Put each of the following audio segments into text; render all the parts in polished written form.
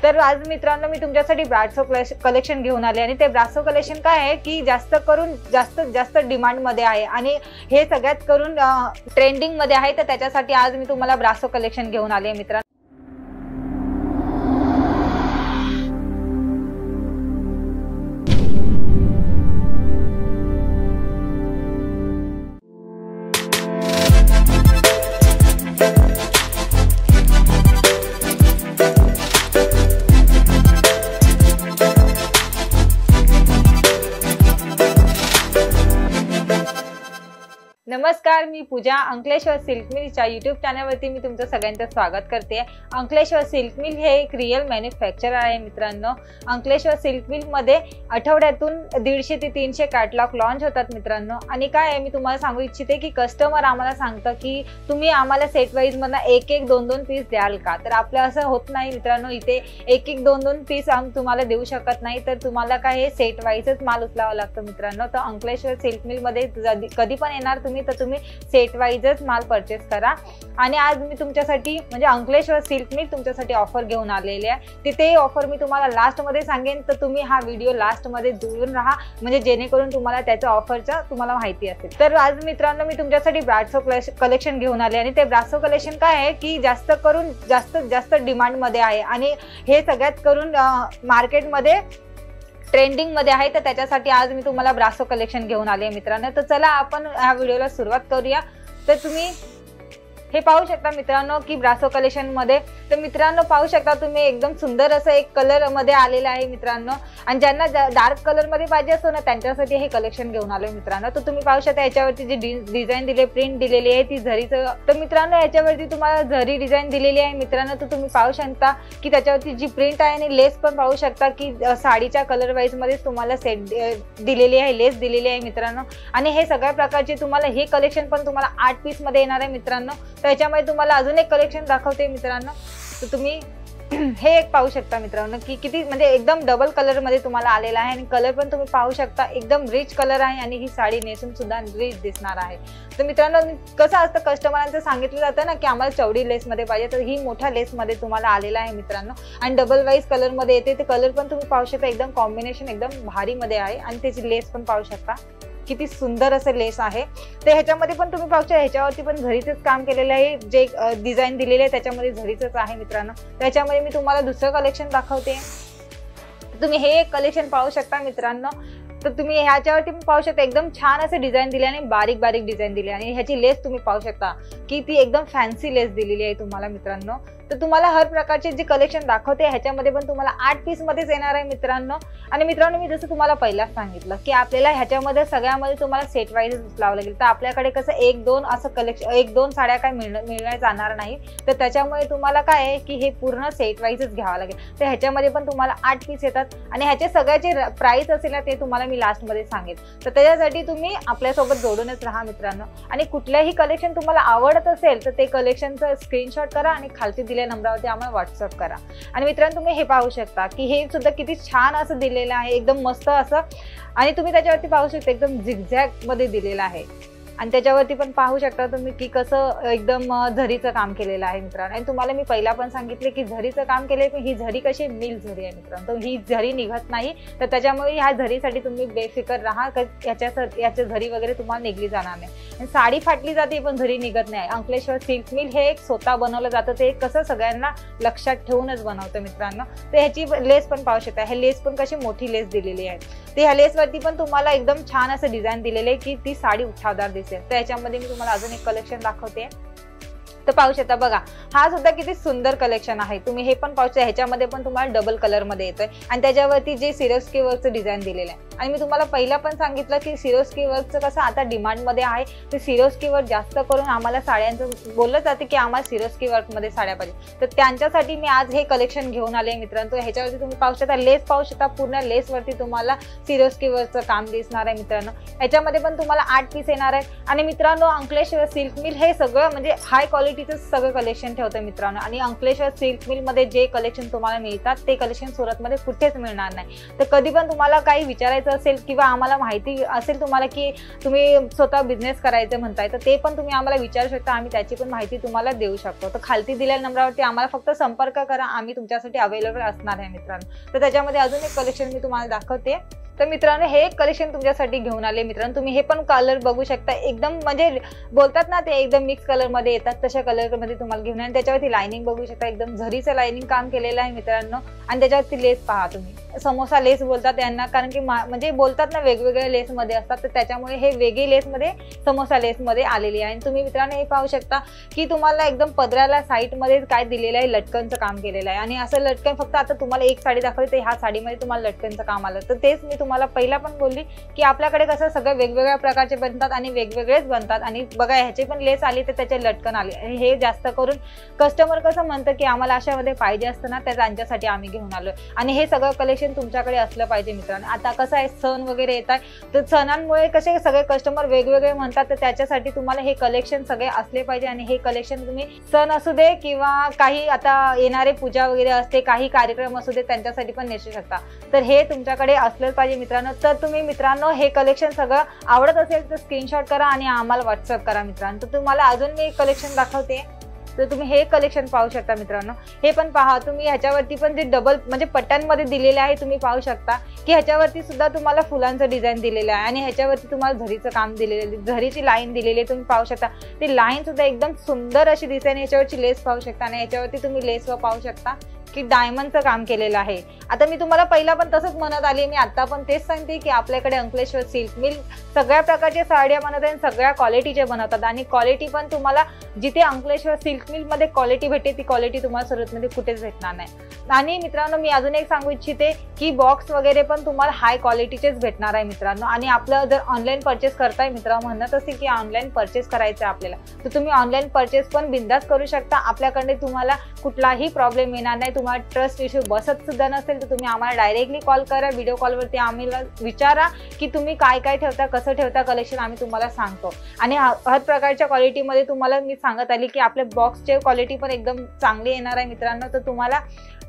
तर आज मित्रांनो मी तुमच्यासाठी ब्रासो कलेक्शन घेऊन आले आणि ते ब्रासो कलेक्शन काय आहे की जास्त डिमांड मध्ये आहे आणि हे सगळ्यात करून ट्रेंडिंग मध्ये आहे। तर त्याच्यासाठी आज मी तुम्हाला ब्रासो कलेक्शन घेऊन आले मित्रांनो। नमस्कार, मी पूजा अंकलेश्वर सिल्क मिलच्या यूट्यूब चॅनलवरती मी तुमचं सगळ्यांचं स्वागत करते। अंकलेश्वर सिल्क मिल हे एक रिअल मॅन्युफॅक्चरर आहे मित्रांनो। अंकलेश्वर सिल्क मिल मध्ये आठवड्यातून 150 ते 300 कॅटलॉग लॉन्च होतात मित्रांनो। आणि काय आहे मी तुम्हाला सांगू इच्छिते की कस्टमर आम्हाला सांगतं की तुम्ही आम्हाला सेट वाईज मधून एक दोन पीस द्याल का। तर आपलं असं होत नाही मित्रांनो, इथे एक दोन पीस आम्ही तुम्हाला देऊ शकत नाही, तर तुम्हाला काय हे सेट वाईजच माल उचलावा लागतो मित्रांनो। तर अंकलेश्वर सिल्क मिल मध्ये कधी पण येणार तुम्ही तर तुम्ही सेट वाईजच माल परचेस करा। आणि आज मी तुमच्यासाठी म्हणजे अंकलेश्वर सिल्क मिल तुमच्यासाठी ऑफर घेऊन आलेली आहे। ते ऑफर मी तुम्हाला लास्ट मध्ये सांगेन, तर तुम्ही हा व्हिडिओ लास्ट मध्ये जुळून राहा म्हणजे जेणेकरून तुम्हाला त्याच्या ऑफरचा तुम्हाला माहिती असेल। तर आज मित्रांनो मी तुमच्यासाठी ब्रासो कलेक्शन घेऊन आले आणि ते ब्रासो कलेक्शन काय आहे की जास्त डिमांड मध्ये आहे आणि हे सगळ्यात करून मार्केटमध्ये ट्रेंडिंग मध्ये आहे। तर त्याच्यासाठी आज मी तुम्हाला ब्रासो कलेक्शन घेऊन आले मित्रांनो। तर चला आपण ह्या व्हिडिओला सुरुवात करूया। तर तुम्ही हे पाहू शकता मित्रांनो की ब्रासो कलेक्शन मध्ये तर मित्रांनो पाहू शकता तुम्ही एकदम सुंदर असं एक कलर मध्ये आलेलं आहे मित्रांनो। आणि ज्यांना डार्क कलर मध्ये पाहिजे असतो ना त्यांच्यासाठी हे कलेक्शन घेऊन आलोय मित्रांनो। तर तुम्ही पाहू शकता याच्यावरती जी डिझाईन दिली प्रिंट दिलेली आहे ती झरीचं। तर मित्रांनो याच्यावरती तुम्हाला झरी डिझाईन दिलेली आहे मित्रांनो। तर तुम्ही पाहू शकता की त्याच्यावरती जी प्रिंट आहे आणि लेस पण पाहू शकता की साडीच्या कलर वाईज मध्ये तुम्हाला सेट दिलेली आहे, लेस दिलेली आहे मित्रांनो। आणि हे सगळ्या प्रकारचे तुम्हाला हे कलेक्शन पण तुम्हाला 8 पीस मध्ये येणार आहे मित्रांनो। त्याच्यामध्ये तुम्हाला अजून एक कलेक्शन दाखवते मित्रांनो। तर तुम्ही हे एक पाहू शकता मित्रांनो की किती म्हणजे एकदम डबल कलर मध्ये तुम्हाला आलेला आहे आणि कलर पण तुम्ही पाहू शकता एकदम रिच कलर आहे आणि ही साडी नेसून सुद्धा रिच दिसणार आहे। तर मित्रांनो कसं असतं कस्टमरांचं सांगितलं जातं ना की आम्हाला चौडी लेस मध्ये पाहिजे, तर ही मोठ्या लेस मध्ये तुम्हाला आलेला आहे मित्रांनो। आणि डबल वाईज कलर मध्ये येते, ते कलर पण तुम्ही पाहू शकता एकदम कॉम्बिनेशन एकदम भारी मध्ये आहे आणि त्याची लेस पण पाहू शकता किती सुंदर असं लेस आहे। तर ह्याच्यामध्ये पण तुम्ही पाहू शकता ह्याच्यावरती पण झरीचंच काम केलेलं आहे, जे डिझाईन दिलेले आहे त्याच्यामध्ये झरीचंच आहे मित्रांनो। त्याच्यामध्ये मी तुम्हाला दुसरं कलेक्शन दाखवते। तुम्ही हे एक कलेक्शन पाहू शकता मित्रांनो। तर तुम्ही ह्याच्यावरती पण पाहू शकता एकदम छान असं डिझाईन दिले आणि बारीक डिझाईन दिली आणि ह्याची लेस तुम्ही पाहू शकता की ती एकदम फॅन्सी लेस दिलेली आहे तुम्हाला मित्रांनो। तर तुम्हाला हर प्रकारचे जे कलेक्शन दाखवते ह्याच्यामध्ये पण तुम्हाला 8 पीस मध्येच येणार आहे मित्रांनो। आणि मित्रांनो मी जसं तुम्हाला पहिलाच सांगितलं की आपल्याला ह्याच्यामध्ये सगळ्यामध्ये तुम्हाला सेट वाईज उचलावं लागेल। तर आपल्याकडे कसं 1-2 असं कलेक्शन 1-2 साड्या काय मिळणार जाणार नाही, तर त्याच्यामुळे तुम्हाला काय आहे की हे पूर्ण सेट वाईजच घ्यावं लागेल। तर ह्याच्यामध्ये पण तुम्हाला 8 पीस येतात आणि ह्याचे सगळ्याचे प्राइस असेल ना ते तुम्हाला मी लास्ट मध्ये सांगेन। तर त्याच्यासाठी तुम्ही आपल्यासोबत जोडूनच राहा मित्रांनो। आणि कुठल्याही कलेक्शन तुम्हाला आवडत असेल तर ते कलेक्शनचं स्क्रीनशॉट करा आणि खालती दिलेल्या नंबरावरती आम्हाला व्हॉट्सअप करा। आणि मित्रांनो तुम्ही हे पाहू शकता की हे सुद्धा किती छान असं दिलेलं आहे, एकदम मस्त असं। आणि तुम्ही त्याच्यावरती पाहू शकता एकदम झिगझॅग मध्ये दिलेलं आहे आणि त्याच्यावरती पण पाहू शकता तुम्ही की कसं एकदम झरीचं काम केलेलं आहे मित्रांनो। आणि तुम्हाला मी पहिला पण सांगितले की झरीचं काम केले, पण ही झरी कशी मिल झरी आहे मित्रांनो, ही झरी निघत नाही। तर त्याच्यामुळे ह्या झरीसाठी तुम्ही बेफिकर राहा, याच्या झरी वगैरे तुम्हाला निघली जाणार नाही। आणि साडी फाटली जाते पण झरी निघत नाही। अंकलेश्वर सिल्क मिल हे एक स्वतः बनवलं जातं, ते कसं सगळ्यांना लक्षात ठेवूनच बनवतं मित्रांनो। तर ह्याची लेस पण पाहू शकता, हे लेस पण कशी मोठी लेस दिलेली आहे। ते ह्या लेसवरती पण तुम्हाला एकदम छान असं डिझाईन दिलेलं आहे की ती साडी उठावदार दिसेल। तर याच्यामध्ये मी तुम्हाला अजून एक कलेक्शन दाखवते। तर पाहू शकता बघा हा सुद्धा किती सुंदर कलेक्शन आहे। तुम्ही हे पण पाहू शकता ह्याच्यामध्ये पण तुम्हाला डबल कलर मध्ये येतोय आणि त्याच्यावरती जे सिरोस्की वर्कचं डिझाईन दिलेलं आहे। आणि मी तुम्हाला पहिला पण सांगितलं की सिरोस्की वर्कचं कसं आता डिमांड मध्ये आहे, ते सिरोस्की वर्क जास्त करून आम्हाला साड्यांचं बोललं जाते की आम्हाला सिरोस्की वर्क मध्ये साड्या पाहिजे। तर त्यांच्यासाठी मी आज हे कलेक्शन घेऊन आले मित्रांनो। तर ह्याच्यावरती तुम्ही पाहू शकता लेस पाहू शकता, पूर्ण लेस वरती तुम्हाला सिरोस्की वर्कचं काम दिसणार आहे मित्रांनो। ह्याच्यामध्ये पण तुम्हाला 8 पीस येणार आहे। आणि मित्रांनो अंकलेश्वर सिल्क मिल हे सगळं म्हणजे हाय क्वालिटी क्वालिटीचं सगळं कलेक्शन ठेवतं मित्रांनो. आणि अंकलेश्वर सिल्क मिल मध्ये जे कलेक्शन तुम्हाला मिळतात ते कलेक्शन सुरतमध्ये कुठेच मिळणार नाही. तर कधी पण तुम्हाला काही विचारायचं असेल किंवा आम्हाला माहिती असेल तुम्हाला की तुम्ही स्वतः बिझनेस करायचं म्हणताय, तर ते पण तुम्ही आम्हाला विचारू शकता. आम्ही त्याची पण माहिती तुम्हाला देऊ शकतो. तर खालती दिलेल्या नंबरवरती आम्हाला फक्त संपर्क करा, आम्ही तुमच्यासाठी अवेलेबल असणार आहे मित्रांनो. तर त्याच्यामध्ये अजून एक कलेक्शन मी तुम्हाला दाखवते. तर मित्रांनो हे एक कलेक्शन तुमच्यासाठी घेऊन आले मित्रांनो. तुम्ही हे पण कलर बघू शकता, एकदम म्हणजे बोलतात ना ते एकदम मिक्स कलर मध्ये येतात तशा कलर मध्ये तुम्हाला घेऊन. आणि त्याच्यावरती लाइनिंग बघू शकता, एकदम झरीचं लाइनिंग काम केलेलं आहे मित्रांनो. आणि त्याच्यावरती लेस पहा तुम्ही, समोसा लेस बोलतात यांना, कारण की म्हणजे बोलतात ना वेगवेगळ्या लेस मध्ये असतात, तर त्याच्यामुळे हे वेगळी लेस मध्ये समोसा लेस मध्ये आलेली आहे. आणि तुम्ही मित्रांनो हे पाहू शकता की तुम्हाला एकदम पदराला साईड मध्ये काय दिलेलं आहे, लटकनचं काम केलेलं आहे. आणि असं लटकन फक्त आता तुम्हाला एक साडी दाखवली तर ह्या साडीमध्ये तुम्हाला लटकनचं काम आलं. तर तेच मी तुम्हाला पहिला पण बोलली की आपल्याकडे कसं सगळं वेगवेगळ्या प्रकारचे बनतात आणि वेगवेगळेच बनतात. आणि बघा ह्याचे पण लेस आली तर त्याचे लटकन आले. आणि हे जास्त करून कस्टमर कसं म्हणतं की आम्हाला अशामध्ये पाहिजे असतं ना, त्या त्यांच्यासाठी आम्ही घेऊन आलो. आणि हे सगळं कलेक्शन तुमच्याकडे असलं पाहिजे मित्रांनो. आता कसं आहे सण वगैरे येत आहे, तर सणांमुळे कसे सगळे कस्टमर वेगवेगळे म्हणतात, तर त्याच्यासाठी तुम्हाला हे कलेक्शन सगळे असले पाहिजे. आणि हे कलेक्शन तुम्ही सण असू दे किंवा काही आता येणारे पूजा वगैरे असते, काही कार्यक्रम असू दे, त्यांच्यासाठी पण नेसू शकता. तर हे तुमच्याकडे असलंच पाहिजे मित्रांनो. तर तुम्ही मित्रांनो हे कलेक्शन सगळं आवडत असेल तर स्क्रीनशॉट करा आणि आम्हाला व्हॉट्सअप करा मित्रांनो. तर तुम्हाला अजून मी एक कलेक्शन दाखवते. तर तुम्ही हे कलेक्शन पाहू शकता मित्रांनो. हे पण पहा तुम्ही, ह्याच्यावरती पण जे डबल म्हणजे पट्ट्यांमध्ये दिलेले आहे तुम्ही पाहू शकता की ह्याच्यावरती सुद्धा तुम्हाला फुलांचं डिझाईन दिलेलं आहे. आणि ह्याच्यावरती तुम्हाला झरीचं काम दिलेलं आहे, झरीची लाईन दिलेली आहे. तुम्ही पाहू शकता ती लाईन सुद्धा एकदम सुंदर अशी दिसते. आणि ह्याच्यावरची लेस पाहू शकता. आणि ह्याच्यावरती तुम्ही लेस व पाहू शकता की डायमंडचं काम केलेलं आहे. आता मी तुम्हाला पहिला पण तसंच म्हणत आली, मी आता पण तेच सांगते की आपल्याकडे अंकलेश्वर सिल्क मिल सगळ्या प्रकारच्या साड्या बनवतात आणि सगळ्या क्वालिटीचे बनवतात. आणि क्वालिटी पण तुम्हाला जिथे अंकलेश्वर सिल्क मिल मध्ये क्वालिटी भेटते ती क्वालिटी तुम्हाला सुरतमध्ये कुठेच भेटणार नाही. आणि मित्रांनो मी अजून एक सांगू इच्छिते की बॉक्स वगैरे पण तुम्हाला हाय क्वालिटीचेच भेटणार आहे मित्रांनो. आणि आपलं जर ऑनलाईन परचेस करताय मित्रांनो, म्हणत असेल की ऑनलाईन परचेस करायचं आहे आपल्याला, तर तुम्ही ऑनलाईन परचेस पण बिंदास करू शकता. आपल्याकडे तुम्हाला कुठलाही प्रॉब्लेम येणार नाही. तुम्हाला ट्रस्ट इश्यू बसत सुद्धा नसेल तर तुम्ही आम्हाला डायरेक्टली कॉल करा, व्हिडिओ कॉलवरती आम्हाला विचारा की तुम्ही काय काय ठेवता, कसं ठेवता कलेक्शन, आम्ही तुम्हाला सांगतो. आणि हर प्रकारच्या क्वालिटीमध्ये तुम्हाला मी सांगत आली की आपल्या बॉक्सची क्वालिटी पण एकदम चांगली येणार आहे मित्रांनो. तर तुम्हाला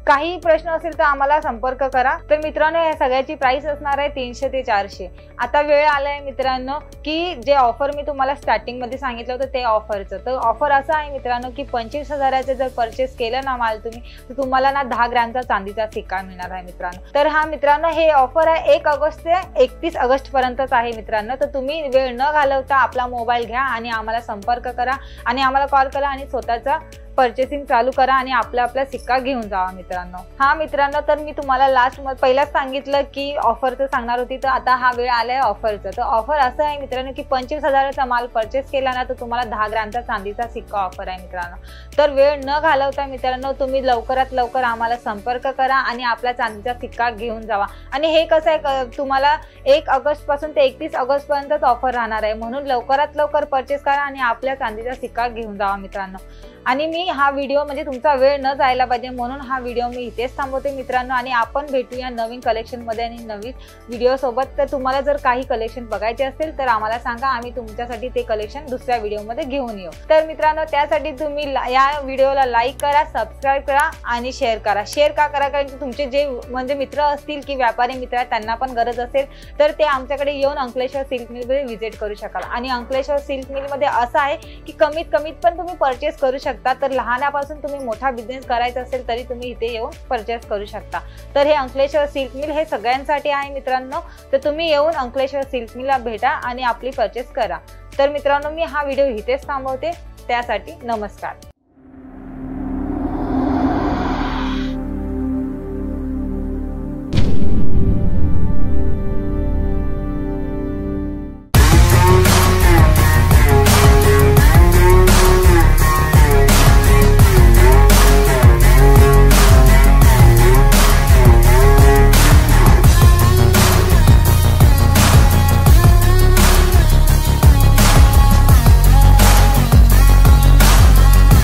काही प्रश्न असेल तर आम्हाला संपर्क करा. तर मित्रांनो या सगळ्याची प्राइस असणार आहे 300 ते 400. आता वेळ आलाय मित्रांनो की जे ऑफर मी तुम्हाला स्टार्टिंग मध्ये सांगितलं होतं ते ऑफरचं. तर ऑफर असं आहे मित्रांनो की 25,000चे जर परचेस केलं ना माल तुम्ही, तर तुम्हाला ना 10 ग्रॅमचा चांदीचा सिक्का मिळणार आहे मित्रांनो. तर हा मित्रांनो हे ऑफर आहे 1 ऑगस्ट ते 31 ऑगस्ट पर्यंतच आहे मित्रांनो. तर तुम्ही वेळ न घालवता आपला मोबाईल घ्या आणि आम्हाला संपर्क करा आणि आम्हाला कॉल करा आणि स्वतःचा पर्चेसिंग चालू करा आणि आपला सिक्का घेऊन जावा मित्रांनो. हा मित्रांनो तर मी तुम्हाला लास्ट पहिलाच सांगितलं की ऑफरचं सांगणार होती, तर आता हा वेळ आलाय ऑफरचं. तर ऑफर असं आहे मित्रांनो की 25,000चा माल परचेस केला ना तर तुम्हाला 10 ग्रॅमचा चांदीचा सिक्का ऑफर आहे मित्रांनो. तर वेळ न घालवता मित्रांनो तुम्ही लवकरात लवकर आम्हाला संपर्क करा आणि आपला चांदीचा सिक्का घेऊन जावा. आणि हे कसं आहे तुम्हाला 1 ऑगस्ट पासून ते 31 ऑगस्ट पर्यंतच ऑफर राहणार आहे, म्हणून लवकरात लवकर परचेस करा आणि आपल्या चांदीचा सिक्का घेऊन जावा मित्रांनो. आणि मी हा व्हिडिओ म्हणजे तुमचा वेळ न जायला पाहिजे म्हणून हा व्हिडिओ मी इथेच थांबवते मित्रांनो. आणि आपण भेटूया नवीन कलेक्शन मध्ये आणि नवीन व्हिडिओ सोबत. तर तुम्हाला जर काही कलेक्शन बघायचे असेल तर आम्हाला सांगा, आम्ही तुमच्यासाठी ते कलेक्शन दुसऱ्या व्हिडिओ मध्ये घेऊन येऊ. तर मित्रांनो त्यासाठी तुम्ही या व्हिडिओला लाईक करा, सबस्क्राईब करा आणि शेअर करा. शेअर का करा, कारण की तुमचे जे म्हणजे मित्र असतील की व्यापारी मित्र आहेत त्यांना पण गरज असेल तर ते आमच्याकडे येऊन अंकलेश्वर सिल्क मिल मध्ये व्हिजिट करू शकाल. आणि अंकलेश्वर सिल्क मिल मध्ये असं आहे की कमीत पण तुम्ही परचेस करू शकता. तर लहानापासून तुम्ही मोठा बिझनेस करायचा असेल तरी तुम्ही इथे येऊन परचेस करू शकता. तर हे अंकलेश्वर सिल्क मिल हे सगळ्यांसाठी आहे मित्रांनो. तर तुम्ही येऊन अंकलेश्वर सिल्क मिलला भेटा आणि आपली परचेस करा. तर मित्रांनो मी हा व्हिडिओ इथेच थांबवते. त्यासाठी नमस्कार.